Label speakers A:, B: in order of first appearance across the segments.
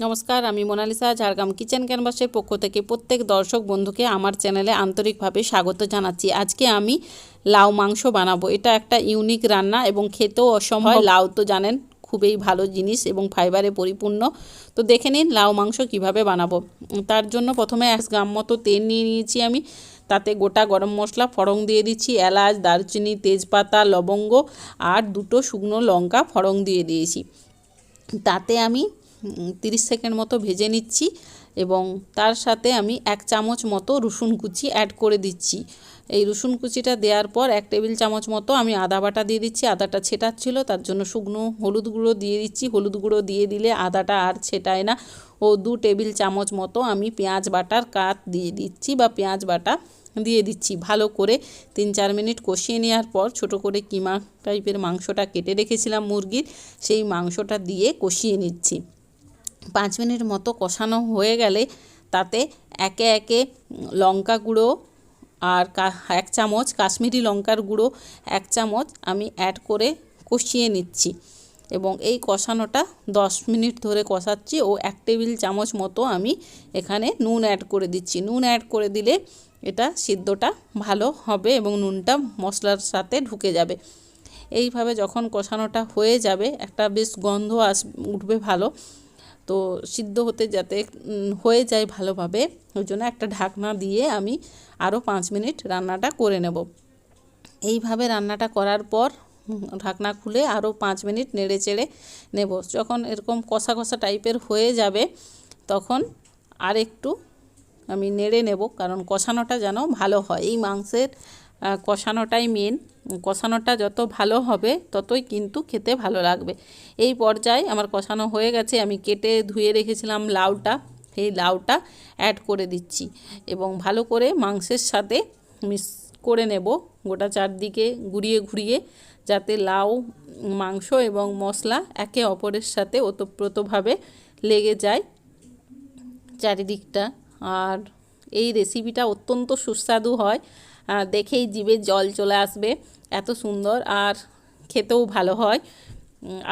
A: নমস্কার, আমি Mona Lisa Jhargram kitchen ক্যানভাসের পক্ষ থেকে প্রত্যেক দর্শক বন্ধুকে আমার চ্যানেলে আন্তরিকভাবে স্বাগত জানাচ্ছি। আজকে আমি লাউ মাংস বানাবো। এটা একটা ইউনিক রান্না এবং খেতেও অসম্ভব। লাউ তো জানেন খুবই ভালো জিনিস এবং ফাইবারে পরিপূর্ণ। তো দেখে নিন লাউ মাংস কিভাবে বানাবো। তার জন্য প্রথমে 1 গ্রাম মতো তেল নিয়ে নিয়েছি আমি। তাতে গোটা গরম মশলা ফোড়ন দিয়ে দিচ্ছি, এলাচ, দারচিনি, তেজপাতা, লবঙ্গ আর 2টো শুকনো লঙ্কা ফোড়ন দিয়ে দিয়েছি। তাতে আমি 30 সেকেন্ড মতো ভেজে নিচ্ছি এবং তার সাথে আমি 1 চামচ মতো রসুন কুচি অ্যাড করে দিচ্ছি। এই রসুন কুচিটা দেওয়ার পর 1 টেবিল চামচ মতো আমি আদা বাটা দিয়ে দিচ্ছি। আদাটা ছেটাচ্ছিল, তার জন্য শুকনো হলুদ গুঁড়ো দিয়ে দিচ্ছি। হলুদ গুঁড়ো দিয়ে দিলে আদাটা আর ছেটায় না। ও 2 টেবিল চামচ মতো আমি পেঁয়াজ বাটার কাট দিয়ে দিচ্ছি বা পেঁয়াজ বাটা দিয়ে দিচ্ছি। ভালো করে 3-4 মিনিট কষিয়ে নেওয়ার পর ছোট করে কিমা টাইপের মাংসটা কেটে রেখেছিলাম মুরগির, সেই মাংসটা দিয়ে কষিয়ে নিচ্ছি। 5 মিনিট মতো কষানো হয়ে গেলে তাতে একে একে লঙ্কা গুঁড়ো আর 1 চামচ কাশ্মীরি লঙ্কার গুঁড়ো 1 চামচ আমি অ্যাড করে কষিয়ে নিচ্ছি এবং এই কষানোটা 10 মিনিট ধরে কষাচ্ছি। ও 1 টেবিল চামচ মতো আমি এখানে নুন অ্যাড করে দিচ্ছি। নুন অ্যাড করে দিলে এটা সিদ্ধটা ভালো হবে এবং নুনটা মশলার সাথে ঢুকে যাবে। এইভাবে যখন কষানোটা হয়ে যাবে একটা বেশ গন্ধ উঠবে ভালো। তো সিদ্ধ হতে যাতে হয়ে যায় ভালোভাবে, ওই জন্য একটা ঢাকনা দিয়ে আমি আরও 5 মিনিট রান্নাটা করে নেব। এইভাবে রান্নাটা করার পর ঢাকনা খুলে আরও 5 মিনিট নেড়ে চেড়ে নেব। যখন এরকম কষা কষা টাইপের হয়ে যাবে তখন আর একটু আমি নেড়ে নেব, কারণ কষানোটা যেন ভালো হয়। এই মাংসের কষানোটাই মেন। কষানোটা যত ভালো হবে ততই কিন্তু খেতে ভালো লাগবে। এই পর্যায়ে আমার কষানো হয়ে গেছে। আমি কেটে ধুয়ে রেখেছিলাম লাউটা, এই লাউটা অ্যাড করে দিচ্ছি এবং ভালো করে মাংসের সাথে মিক্স করে নেব গোটা চারদিকে ঘুরিয়ে ঘুরিয়ে, যাতে লাউ, মাংস এবং মশলা একে অপরের সাথে ওতপ্রোতভাবে লেগে যায় চারিদিকটা। আর এই রেসিপিটা অত্যন্ত সুস্বাদু হয়, দেখেই জিভে জল চলে আসবে, এত সুন্দর আর খেতেও ভালো হয়।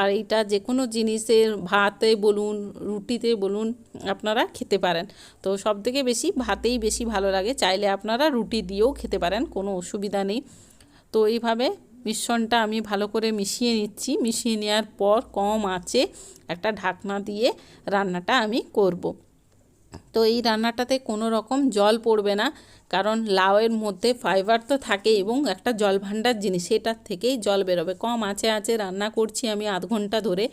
A: আর এইটা যে কোনো জিনিসের ভাতে বলুন রুটিতে বলুন আপনারা খেতে পারেন। তো সবথেকে বেশি ভাতেই বেশি ভালো লাগে, চাইলে আপনারা রুটি দিয়েও খেতে পারেন, কোনো অসুবিধা নেই। তো এইভাবে মিশ্রণটা আমি ভালো করে মিশিয়ে নিচ্ছি। মিশিয়ে নেওয়ার পর কম আঁচে একটা ঢাকনা দিয়ে রান্নাটা আমি করব। তো এই রান্নাটাতে কোনো রকম জল পড়বে না, কারণ লাউয়ের মধ্যে ফাইবার তো থাকে এবং একটা জল ভাণ্ডার জিনিস, সেটার থেকেই জল বেরোবে। কম আঁচে রান্না করছি আমি আধ ঘন্টা ধরে,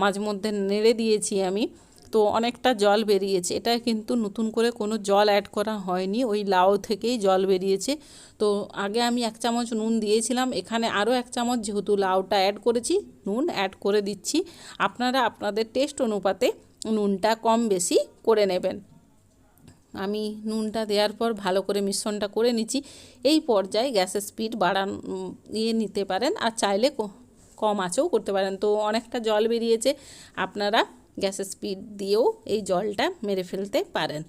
A: মাঝে মধ্যে নেড়ে দিয়েছি আমি, তো অনেকটা জল বেরিয়েছে। এটা কিন্তু নতুন করে কোনো জল অ্যাড করা হয়নি, ওই লাউ থেকেই জল বেরিয়েছে। তো আগে আমি 1 চামচ নুন দিয়েছিলাম, এখানে আরও 1 চামচ যেহেতু লাউটা অ্যাড করেছি নুন অ্যাড করে দিচ্ছি। আপনারা আপনাদের টেস্ট অনুপাতে নুনটা কম বেশি করে নেবেন। আমি নুনটা দেওয়ার পর ভালো করে মিশ্রণটা করে নিচ্ছি। এই পর্যায়ে গ্যাসের স্পিড বাড়িয়ে নিতে পারেন আর চাইলে কম আঁচেও করতে পারেন। তো অনেকটা জল বেরিয়েছে, আপনারা গ্যাসের স্পিড দিয়েও এই জলটা মেরে ফেলতে পারেন।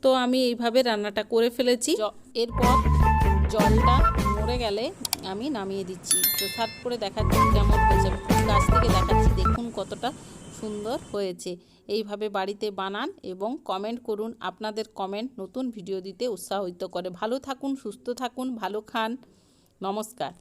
A: তো আমি এইভাবে রান্নাটা করে ফেলেছি। এরপর জলটা মরে গেলে আমি নামিয়ে দিচ্ছি। তো সার্ভ করে দেখাচ্ছি কেমন হয়েছে, কাছ থেকে দেখাচ্ছি, দেখুন কতটা সুন্দর হয়েছে। এইভাবে বাড়িতে বানান এবং কমেন্ট করুন। আপনাদের কমেন্ট নতুন ভিডিও দিতে উৎসাহিত করে। ভালো থাকুন, সুস্থ থাকুন, ভালো খান। নমস্কার।